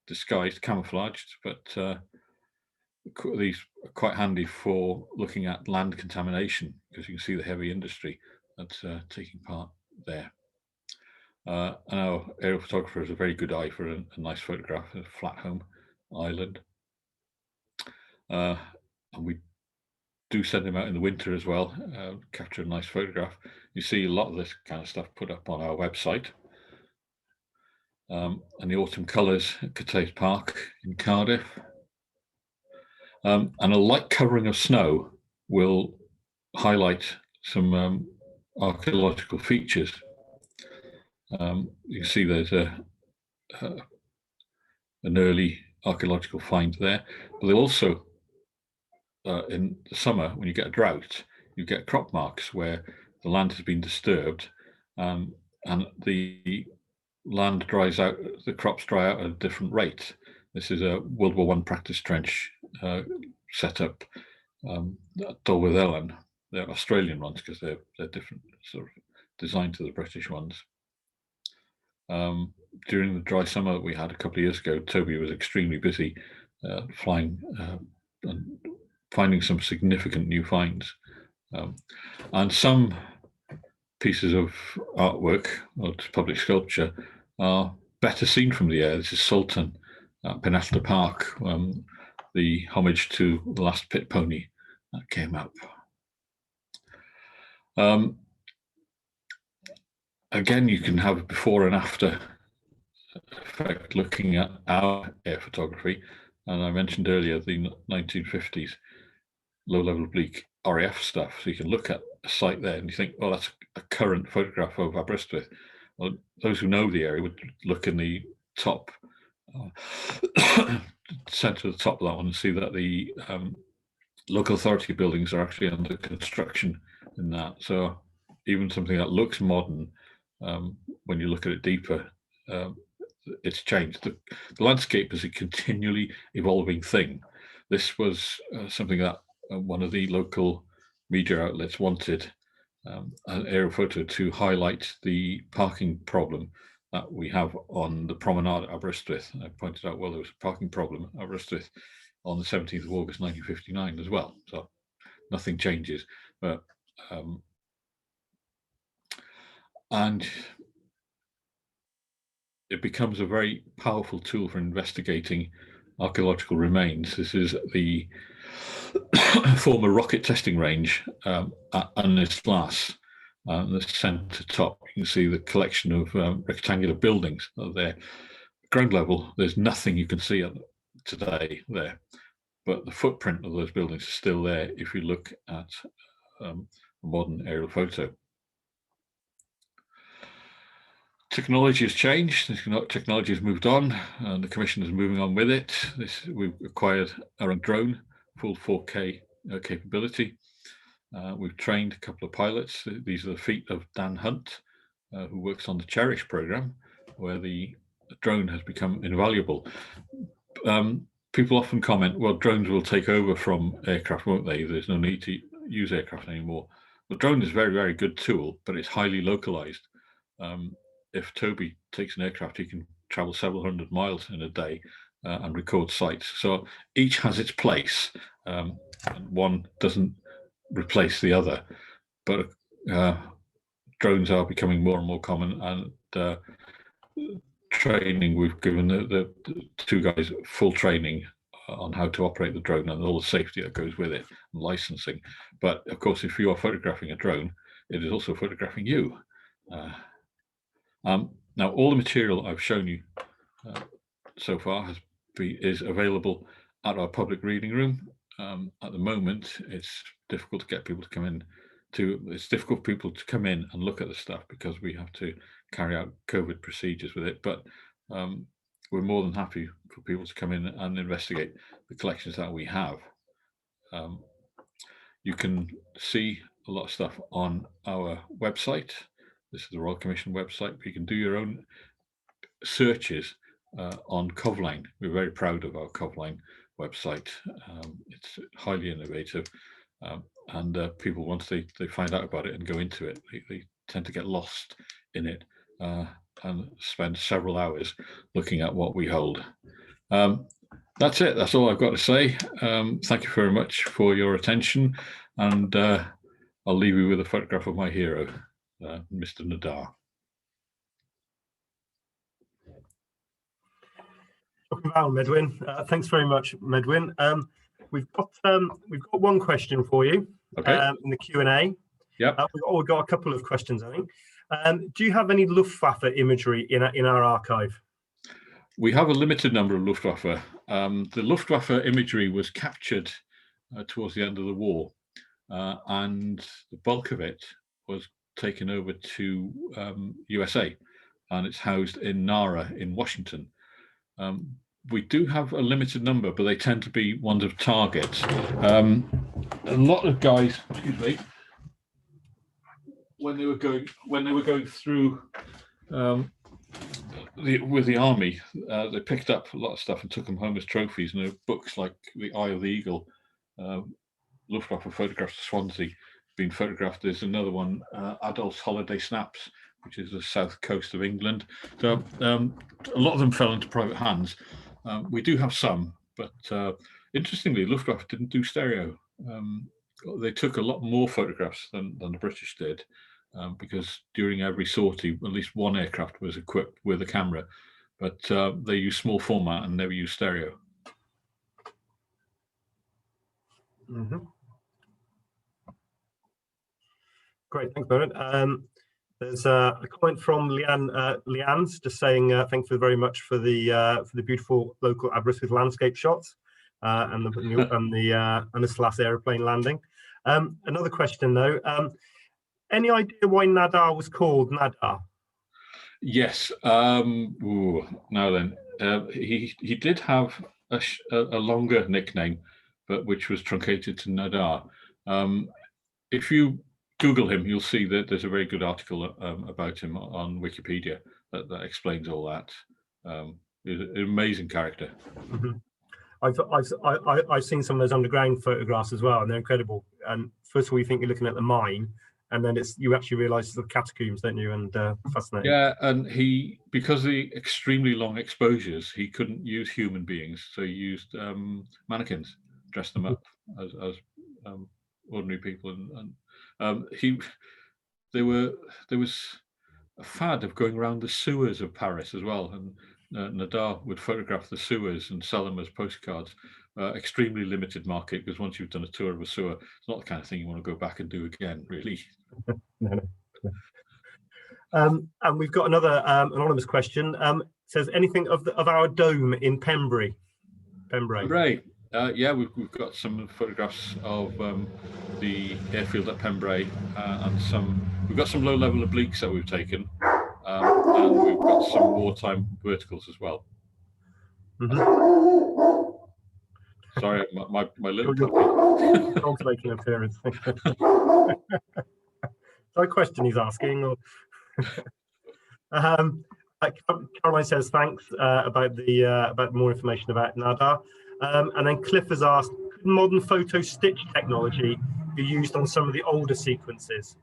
disguised, camouflaged, but these are quite handy for looking at land contamination because you can see the heavy industry that's taking part there. And our aerial photographer has a very good eye for a nice photograph of a flat home island. And we do send him out in the winter as well, capture a nice photograph. You see a lot of this kind of stuff put up on our website. And the autumn colours at Cathays Park in Cardiff. And a light covering of snow will highlight some archaeological features. You can see there's an early archaeological find there, but they also, in the summer, when you get a drought, you get crop marks where the land has been disturbed and the land dries out, the crops dry out at a different rate. This is a World War I practice trench set up at Dolwydd Elen. They're Australian ones because they're different, sort of designed to the British ones. During the dry summer we had a couple of years ago, Toby was extremely busy flying and finding some significant new finds. And some pieces of artwork or public sculpture are better seen from the air. This is Sultan at Penallta Park, the homage to the last pit pony that came up. Again, you can have a before and after effect looking at our air photography. And I mentioned earlier the 1950s low-level oblique RAF stuff. So you can look at a site there and you think, oh, that's a current photograph of Aberystwyth. Well, those who know the area would look in the top centre of the top of that one and see that the local authority buildings are actually under construction in that. So even something that looks modern, when you look at it deeper, it's changed. The landscape is a continually evolving thing. This was something that one of the local media outlets wanted, an aerial photo to highlight the parking problem that we have on the promenade at Aberystwyth. I pointed out, well, there was a parking problem at Aberystwyth on the 17th of August 1959 as well. So nothing changes, but and it becomes a very powerful tool for investigating archaeological remains. This is the former rocket testing range at Ynys the centre top. You can see the collection of rectangular buildings that are there. Ground level, there's nothing you can see today there, but the footprint of those buildings is still there if you look at a modern aerial photo. Technology has changed. Technology has moved on, and the Commission is moving on with it. We've acquired our own drone, full 4K capability. We've trained a couple of pilots. These are the feet of Dan Hunt, who works on the Cherish program, where the drone has become invaluable. People often comment, well, drones will take over from aircraft, won't they? There's no need to use aircraft anymore. The drone is a very, very good tool, but it's highly localized. If Toby takes an aircraft, he can travel several hundred miles in a day and record sites. So each has its place. And one doesn't replace the other, but drones are becoming more and more common, and training, we've given the two guys full training on how to operate the drone and all the safety that goes with it, and licensing. But of course, if you are photographing a drone, it is also photographing you. Now, all the material I've shown you so far is available at our public reading room. At the moment, it's difficult to get people to come in. It's difficult for people to come in and look at the stuff because we have to carry out COVID procedures with it. But we're more than happy for people to come in and investigate the collections that we have. You can see a lot of stuff on our website. This is the Royal Commission website. You can do your own searches on Covline. We're very proud of our Covline website. It's highly innovative, and people, once they find out about it and go into it, they tend to get lost in it and spend several hours looking at what we hold. That's it. That's all I've got to say. Thank you very much for your attention, and I'll leave you with a photograph of my hero, Mr. Nadar. Wow, Medwyn. Thanks very much, Medwyn. We've got one question for you. Okay. In the Q&A. Yep. We've got a couple of questions, I think. Do you have any Luftwaffe imagery in our archive? We have a limited number of Luftwaffe. The Luftwaffe imagery was captured towards the end of the war, and the bulk of it was taken over to USA, and it's housed in NARA in Washington. We do have a limited number, but they tend to be ones of targets. A lot of guys, excuse me, when they were going through with the army, they picked up a lot of stuff and took them home as trophies. And there are books like The Eye of the Eagle, Luftwaffe photographs of Swansea being photographed. There's another one, Adolf's Holiday Snaps, which is the south coast of England. So a lot of them fell into private hands. We do have some, but interestingly, Luftwaffe didn't do stereo. They took a lot more photographs than the British did, because during every sortie, at least one aircraft was equipped with a camera, but they used small format and never used stereo. Mm-hmm. Great, thanks, Bernard. There's a comment from Leanne's just saying thank you very much for the beautiful local Aberystwyth landscape shots and the Ynys aeroplane landing. Another question though, Any idea why Nadar was called Nadar? Yes. Now then, he did have a longer nickname, but which was truncated to Nadar. If you Google him, you'll see that there's a very good article about him on Wikipedia that explains all that. He's an amazing character. Mm-hmm. I've seen some of those underground photographs as well, and they're incredible. And first of all, you think you're looking at the mine, and then you actually realise the catacombs, don't you? And fascinating. Yeah, and because of the extremely long exposures, he couldn't use human beings, so he used mannequins, dressed them up as ordinary people, and there was a fad of going around the sewers of Paris as well, and Nadar would photograph the sewers and sell them as postcards. Extremely limited market, because once you've done a tour of a sewer, it's not the kind of thing you want to go back and do again, really. No. And we've got another anonymous question. It says, anything of our dome in Pembrey? Pembrey. Yeah, we've got some photographs of the airfield at Pembrey, and we've got some low-level obliques that we've taken, and we've got some wartime verticals as well. Mm-hmm. Sorry, my little puppy. Dog's making an appearance. Is that a question he's asking? Or Caroline says thanks about more information about Nadar. And then Cliff has asked, could modern photo stitch technology be used on some of the older sequences?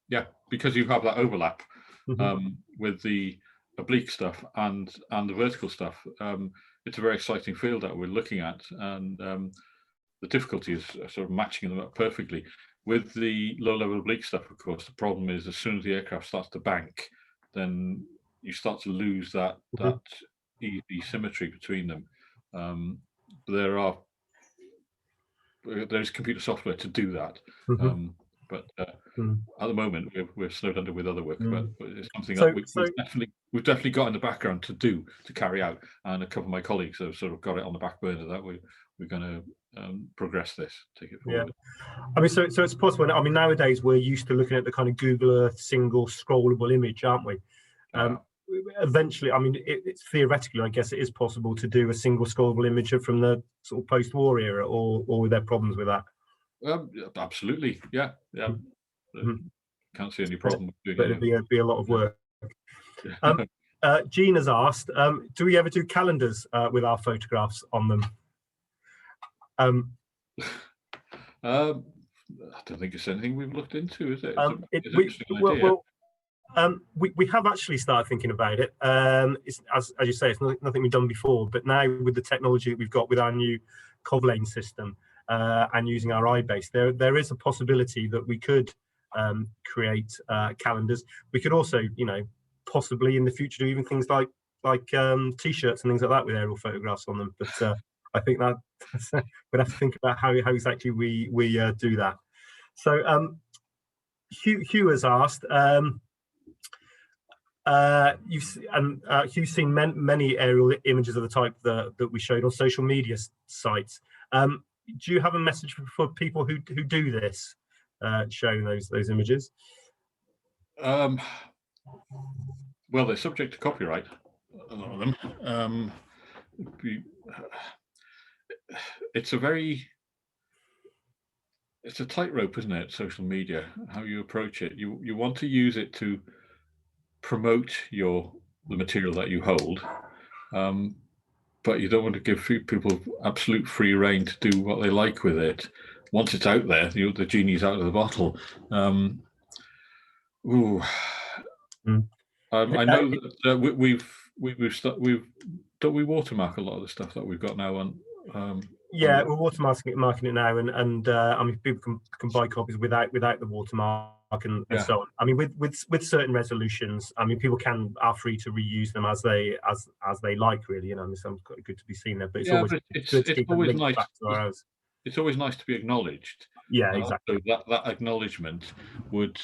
Yeah, because you have that overlap with the oblique stuff and the vertical stuff. It's a very exciting field that we're looking at, and the difficulty is sort of matching them up perfectly. With the low-level oblique stuff, of course, the problem is as soon as the aircraft starts to bank, then you start to lose that easy symmetry between them. There's computer software to do that, but at the moment we're snowed under with other work. But it's something that we've definitely got in the background to carry out, and a couple of my colleagues have sort of got it on the back burner that we're going to progress this, take it forward. Yeah, I mean, so it's possible. I mean, nowadays we're used to looking at the kind of Google Earth single scrollable image, aren't we? Eventually, I mean, it's theoretically, I guess it is possible to do a single scrollable image from the sort of post-war era, or were there problems with that? Absolutely, yeah. Can't see any problem with doing it. But it'd be a lot of work. Jean has asked, do we ever do calendars with our photographs on them? I don't think it's anything we've looked into, is it? We have actually started thinking about it. It's, as you say, it's nothing we've done before, but now with the technology that we've got with our new Covlane system and using our iBase, there is a possibility that we could create calendars. We could also, possibly in the future do even things like t-shirts and things like that with aerial photographs on them. But I think that we'd have to think about how exactly we do that. So Hugh has asked. Hugh's seen many aerial images of the type that we showed on social media sites. Do you have a message for people who do this, showing those images? Well, they're subject to copyright, a lot of them. It's a tightrope, isn't it? Social media, how you approach it. You want to use it to promote the material that you hold, but you don't want to give people absolute free rein to do what they like with it. Once it's out there, the genie's out of the bottle. I know that we watermark a lot of the stuff that we've got now on. Yeah, we're watermarking it now, and I mean, people can buy copies without the watermark and so on. I mean, with certain resolutions, I mean, people are free to reuse them as they like, really. I mean, some good to be seen there, but it's always good to keep them linked back to ours. It's always nice to be acknowledged. Yeah, exactly. So that acknowledgement would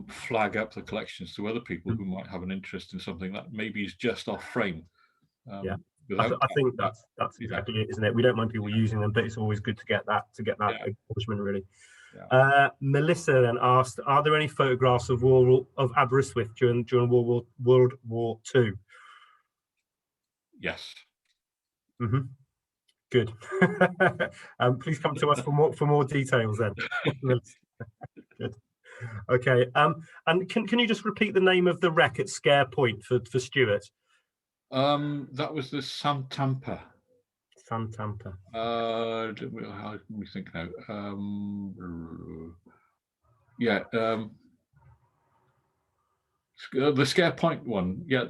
flag up the collections to other people who might have an interest in something that maybe is just off frame. I think that's exactly it, isn't it? We don't mind people using them, but it's always good to get that acknowledgement, really. Yeah. Melissa then asked, are there any photographs of Aberystwyth during World War II? Yes. Mm-hmm. Good. Please come to us for more details then. Good. Okay. And can you just repeat the name of the wreck at Scare Point for Stuart? That was the Santampa. Santampa. Let me think now. Yeah. The Scare Point one. Yeah.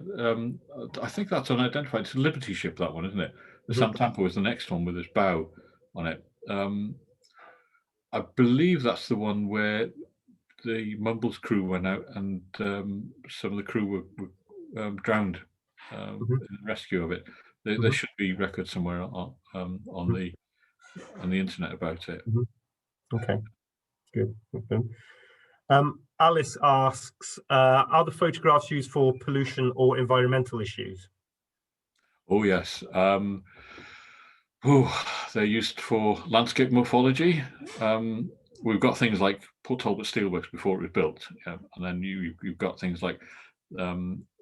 I think that's unidentified. It's a Liberty ship, that one, isn't it? The Santampa was the next one with its bow on it. I believe that's the one where the Mumbles crew went out and some of the crew were drowned in the rescue of it. There should be records somewhere on the internet about it. Okay, good. Alice asks, are the photographs used for pollution or environmental issues? Oh yes. They're used for landscape morphology. We've got things like Port Talbot Steelworks before it was built, and then you've got things like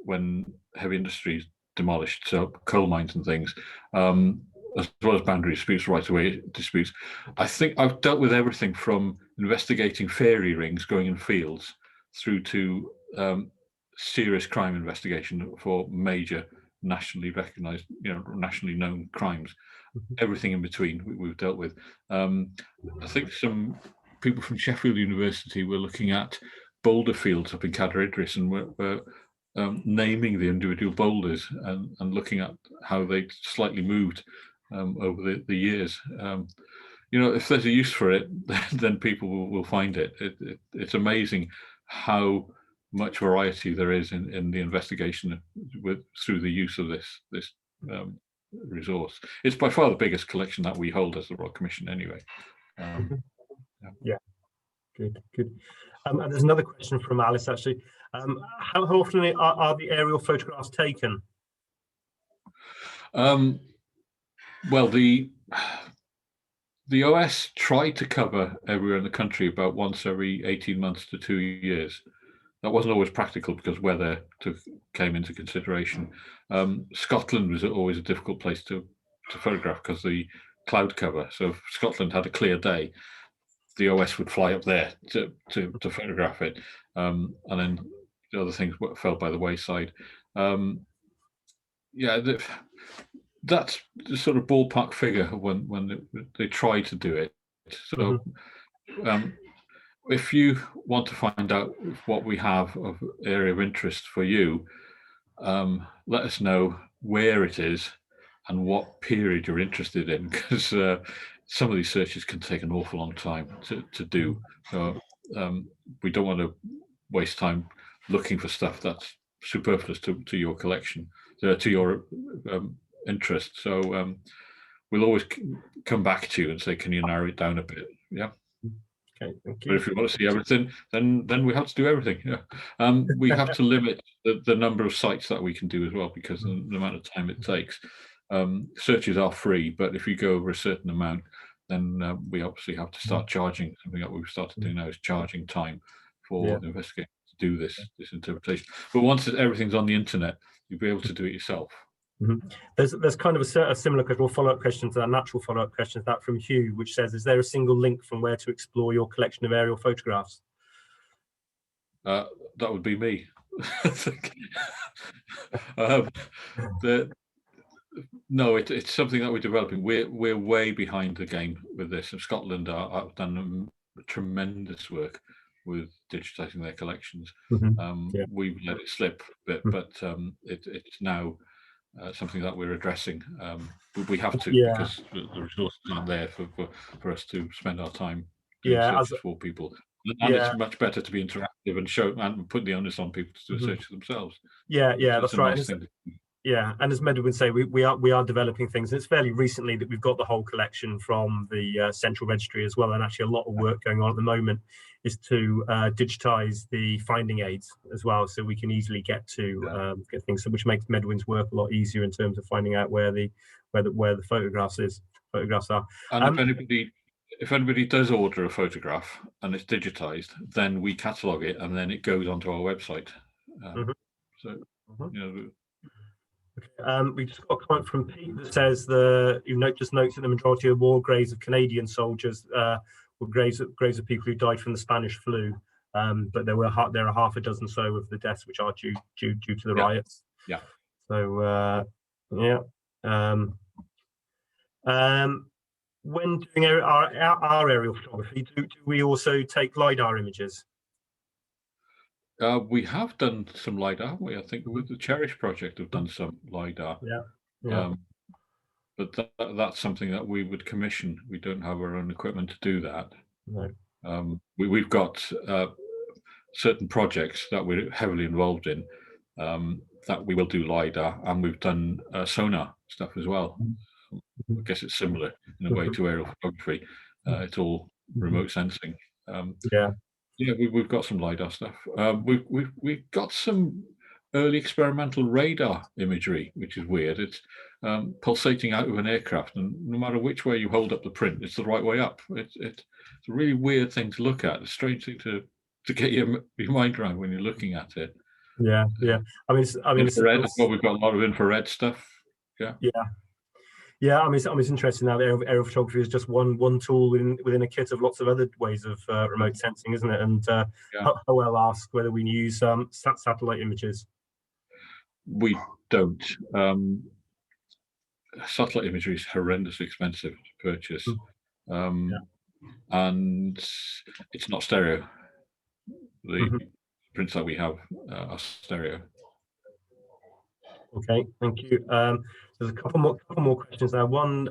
when heavy industries demolished, so coal mines and things, as well as boundary disputes, right-of-way disputes. I think I've dealt with everything from investigating fairy rings going in fields through to serious crime investigation for major nationally recognised, nationally known crimes. Everything in between we've dealt with. I think some people from Sheffield University were looking at boulder fields up in Cadair Idris and were naming the individual boulders and looking at how they slightly moved over the years. If there's a use for it, then people will find it. It's amazing how much variety there is in the investigation through the use of this resource. It's by far the biggest collection that we hold as the Royal Commission anyway. Yeah, good. And there's another question from Alice actually. How often are the aerial photographs taken? Well, the OS tried to cover everywhere in the country about once every 18 months to 2 years. That wasn't always practical because weather came into consideration. Scotland was always a difficult place to photograph because the cloud cover. So if Scotland had a clear day, the OS would fly up there to photograph it, and then the other things fell by the wayside. That's the sort of ballpark figure when they try to do it. So if you want to find out what we have of area of interest for you, let us know where it is and what period you're interested in, because some of these searches can take an awful long time to do. So we don't want to waste time looking for stuff that's superfluous to your collection, to your interest. So we'll always come back to you and say, can you narrow it down a bit? Yeah. Okay, thank you. But if you want to see everything, then we have to do everything. Yeah. We have to limit the number of sites that we can do as well, because the amount of time it takes. Searches are free, but if you go over a certain amount, then we obviously have to start charging. Something that we've started doing now is charging time for the investigator to do this interpretation. But once everything's on the internet, you'll be able to do it yourself. There's kind of a similar question, or follow-up question to that, natural follow-up question to that from Hugh, which says, is there a single link from where to explore your collection of aerial photographs? That would be me. No, it's something that we're developing. We're way behind the game with this. And Scotland have done tremendous work with digitizing their collections. We've let it slip a bit, but it's now something that we're addressing. We have to, because the resources aren't there for us to spend our time doing searches for people. And it's much better to be interactive and show and put the onus on people to do a search themselves. That's right. Nice thing. Yeah, and as Medwyn would say, we are developing things. And it's fairly recently that we've got the whole collection from the Central Registry as well. And actually a lot of work going on at the moment is to digitize the finding aids as well, so we can easily get to get things, which makes Medwyn's work a lot easier in terms of finding out where the photographs are. And if anybody does order a photograph and it's digitized, then we catalogue it and then it goes onto our website. So, you know, we just got a comment from Pete that says just notes that the majority of war graves of Canadian soldiers were graves of people who died from the Spanish flu, but there are half a dozen so of the deaths which are due to the riots. Yeah. So when doing our aerial photography, do we also take LiDAR images? We have done some LiDAR, haven't we? I think with the Cherish project have done some LiDAR. Yeah. But that's something that we would commission. We don't have our own equipment to do that. No. We've got certain projects that we're heavily involved in that we will do LiDAR, and we've done sonar stuff as well. I guess it's similar in a way to aerial photography. It's all remote sensing. Yeah, we've got some LiDAR stuff. We've got some early experimental radar imagery, which is weird. It's pulsating out of an aircraft, and no matter which way you hold up the print, it's the right way up. It's a really weird thing to look at. It's a strange thing to get your mind around when you're looking at it. Yeah. I mean, infrared as well. We've got a lot of infrared stuff. Yeah, I mean, it's interesting now that aerial photography is just one tool within a kit of lots of other ways of remote sensing, isn't it? And I'll ask whether we use satellite images. We don't. Satellite imagery is horrendously expensive to purchase, and it's not stereo. The prints that we have are stereo. Okay, thank you. There's a couple more questions there. One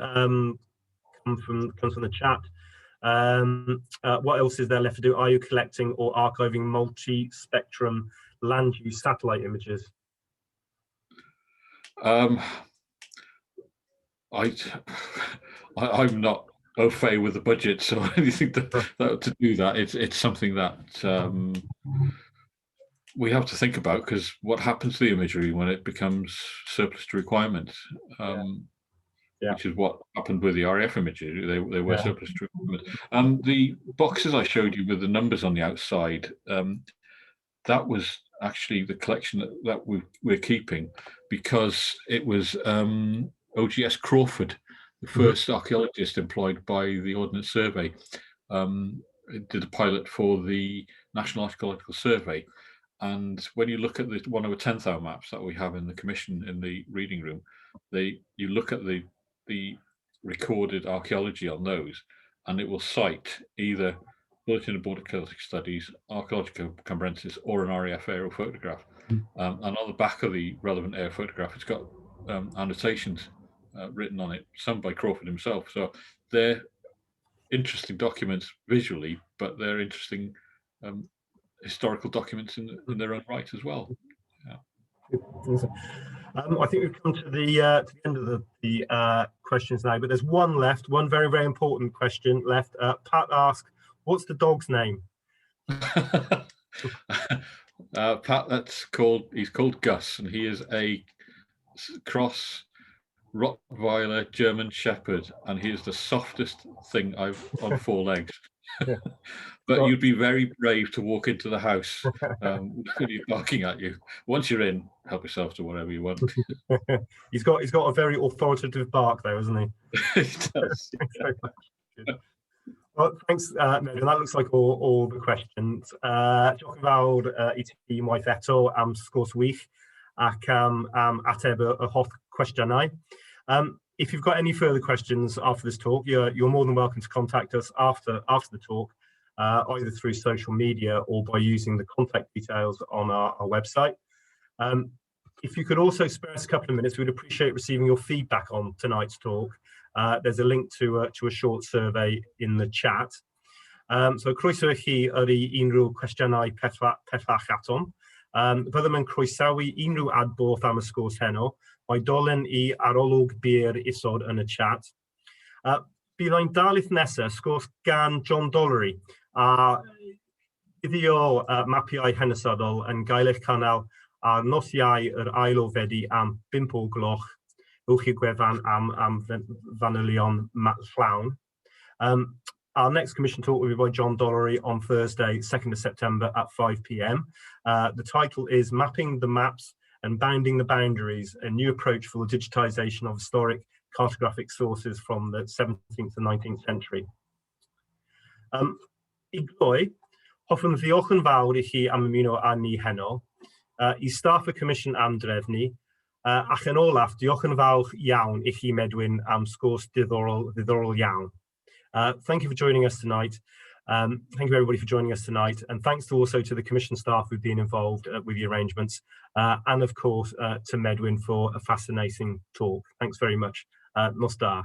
comes from the chat. What else is there left to do? Are you collecting or archiving multi-spectrum land use satellite images? I'm not au fait with the budget, so anything to do that, it's something that we have to think about, because what happens to the imagery when it becomes surplus to requirements, which is what happened with the RAF imagery. They were surplus to requirements. And the boxes I showed you with the numbers on the outside, that was actually the collection that we're keeping, because it was OGS Crawford, the first archaeologist employed by the Ordnance Survey, did a pilot for the National Archaeological Survey. And when you look at the 1 over 10,000 maps that we have in the commission in the reading room, you look at the recorded archaeology on those, and it will cite either Bulletin of Board of Archaeological Studies, Archaeological Comprehensives, or an RAF aerial photograph. And on the back of the relevant aerial photograph, it's got annotations written on it, some by Crawford himself. So they're interesting documents visually, but they're interesting historical documents in their own right as well. I think we've come to the end of the questions now, but there's one left, one very, very important question left. Pat asks, what's the dog's name? Pat, he's called Gus, and he is a cross Rottweiler German Shepherd, and he is the softest thing I've on 4 legs. But you'd be very brave to walk into the house when he's barking at you. Once you're in, help yourself to whatever you want. He's got a very authoritative bark, though, hasn't he? He does. Well, thanks, Medwyn. That looks like all the questions. Diolch yn fawr I ti unwaith eto am sgwrs wych ac ateb y holl cwestiynau. If you've got any further questions after this talk, you're more than welcome to contact us after the talk, either through social media or by using the contact details on our website. If you could also spare us a couple of minutes, we'd appreciate receiving your feedback on tonight's talk. There's a link to a short survey in the chat. So croeso I chi ar unrhyw cwestiynau pellach atom. Byddem yn croesawu unrhyw adborth am y sgwrs heno. Mae dolen I arolwg byr isod yn y chat. Bydd ein darlith nesaf sgwrs gan John Dollery a iddio mapiau hanesyddol yn gael eich cynnal ar nos Iau yr ail o Fedi am 5 o'r gloch uwch I gwefan am fanylion llawn. Our next commission talk will be by John Dollery on Thursday, 2nd of September at 5 p.m. The title is Mapping the Maps and Bounding the Boundaries, a new approach for the digitisation of historic cartographic sources from the 17th and 19th century. I gloi, hoffwn ddiolch yn fawr I chi am ymuno â ni heno, I staff y Comisiwn am drefnu, ac yn olaf, diolch yn fawr iawn I chi Medwyn am sgwrs ddiddorol iawn. Thank you for joining us tonight. Thank you everybody for joining us tonight, and thanks also to the Commission staff who've been involved with the arrangements, and of course to Medwyn for a fascinating talk. Thanks very much. Nos da.